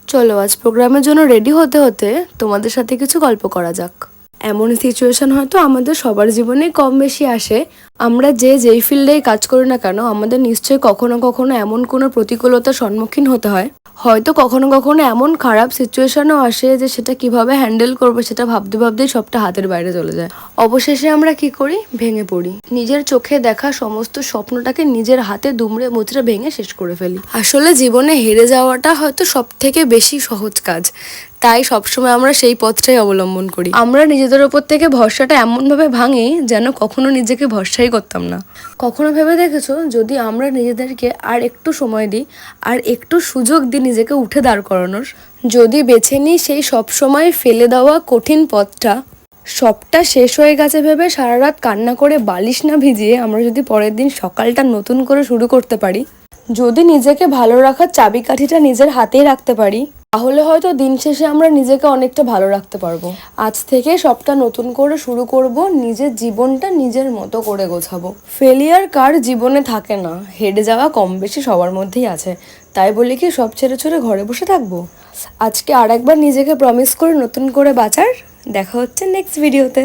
চলো আজ প্রোগ্রামের জন্য রেডি হতে হতে তোমাদের সাথে কিছু গল্প করা যাক। এমন সিচুয়েশন হয়তো আমাদের সবার জীবনেই কম বেশি আসে। আমরা যেই ফিল্ডেই কাজ করি না কেন, আমাদের নিশ্চয়ই কখনো কখনো এমন কোনো প্রতিকূলতার সম্মুখীন হতে হয়। হয়তো কখনো কখনো এমন খারাপ সিচুয়েশনও আসে যে সেটা কিভাবে হ্যান্ডেল করবো সেটা ভাবতে ভাবতেই সবটা হাতের বাইরে চলে যায়। অবশেষে আমরা কি করি? ভেঙে পড়ি। নিজের চোখে দেখা সমস্ত স্বপ্নটাকে নিজের হাতে দুমড়ে মুচড়ে ভেঙে শেষ করে ফেলি। আসলে জীবনে হেরে যাওয়াটা হয়তো সব থেকে বেশি সহজ কাজ, তাই সবসময় আমরা সেই পথটাই অবলম্বন করি। আমরা নিজেদের ওপর থেকে ভরসাটা এমনভাবে ভাঙি যেন কখনো নিজেকে ভরসাই করতাম না। কখনো ভেবে দেখেছো, যদি আমরা নিজেদেরকে আর একটু সময় দিই, আর একটু সুযোগ দিই নিজেকে উঠে দাঁড় করানোর, যদি বেছে নিই সেই সবসময় ফেলে দেওয়া কঠিন পথটা, সবটা শেষ হয়ে গেছে ভেবে সারা রাত কান্না করে বালিশ না ভিজিয়ে আমরা যদি পরের দিন সকালটা নতুন করে শুরু করতে পারি, যদি নিজেকে ভালো রাখার চাবিকাঠিটা নিজের হাতেই রাখতে পারি, তাহলে হয়তো দিন শেষে আমরা নিজেকে অনেকটা ভালো রাখতে পারবো। আজ থেকে সবটা নতুন করে শুরু করব, নিজের জীবনটা নিজের মতো করে গোছাবো। ফেলিয়ার কার জীবনে থাকে না, হেরে যাওয়া কম বেশি সবার মধ্যেই আছে। তাই বলে কি সব ছেড়ে ছেড়ে ঘরে বসে থাকবো? আজকে আর একবার নিজেকে প্রমিস করে নতুন করে বাঁচার। দেখা হচ্ছে নেক্সট ভিডিওতে।